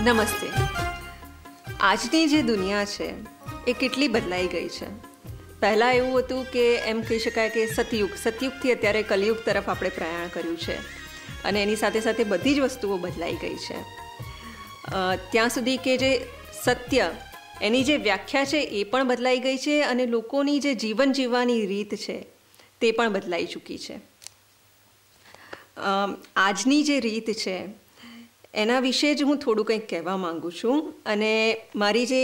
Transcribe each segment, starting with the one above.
નમસ્તે. આજની જે દુનિયા છે એ કેટલી બદલાઈ ગઈ છે. પહેલાં એવું હતું કે એમ કહી શકાય કે સતયુગથી અત્યારે કલિયુગ તરફ આપણે પ્રયાણ કર્યું છે અને એની સાથે સાથે બધી જ વસ્તુઓ બદલાઈ ગઈ છે. ત્યાં સુધી કે જે સત્ય એની જે વ્યાખ્યા છે એ પણ બદલાઈ ગઈ છે અને લોકોની જે જીવન જીવવાની રીત છે તે પણ બદલાઈ ચૂકી છે. આજની જે રીત છે એના વિશે જ હું થોડું કંઈક કહેવા માગું છું અને મારી જે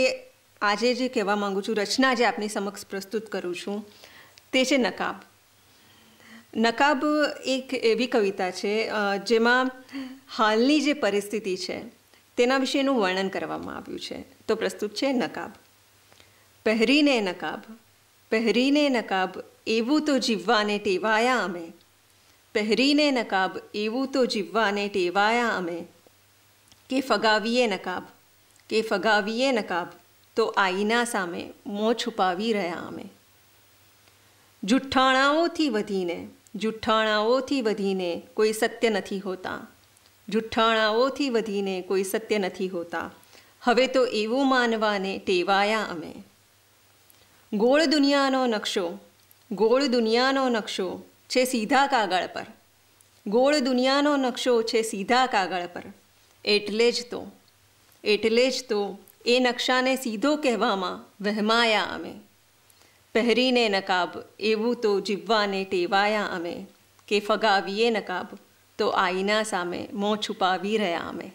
આજે જે કહેવા માગું છું, રચના જે આપની સમક્ષ પ્રસ્તુત કરું છું તે છે નકાબ. નકાબ એક એવી કવિતા છે જેમાં હાલની જે પરિસ્થિતિ છે તેના વિશેનું વર્ણન કરવામાં આવ્યું છે. તો પ્રસ્તુત છે નકાબ. પહેરીને નકાબ એવું તો જીવવાને ટેવાયા અમે. પહેરીને નકાબ એવું તો જીવવાને ટેવાયા અમે. કે ફગાવીએ નકાબ તો આઈના સામે મોં છુપાવી રહ્યા અમે. જુઠ્ઠાણાઓથી વધીને કોઈ સત્ય નથી હોતા. જુઠ્ઠાણાઓથી વધીને કોઈ સત્ય નથી હોતા. હવે તો એવું માનવાને ટેવાયા અમે. ગોળ દુનિયાનો નકશો છે સીધા કાગળ પર. ગોળ દુનિયાનો નકશો છે સીધા કાગળ પર. એટલે જ તો એ નકશાને સીધો કહેવામાં વહેમાયા અમે. પહેરીને નકાબ એવું તો જીવવાને ટેવાયા અમે. કે ફગાવીએ નકાબ તો આઈના સામે મોં છુપાવી રહ્યા અમે.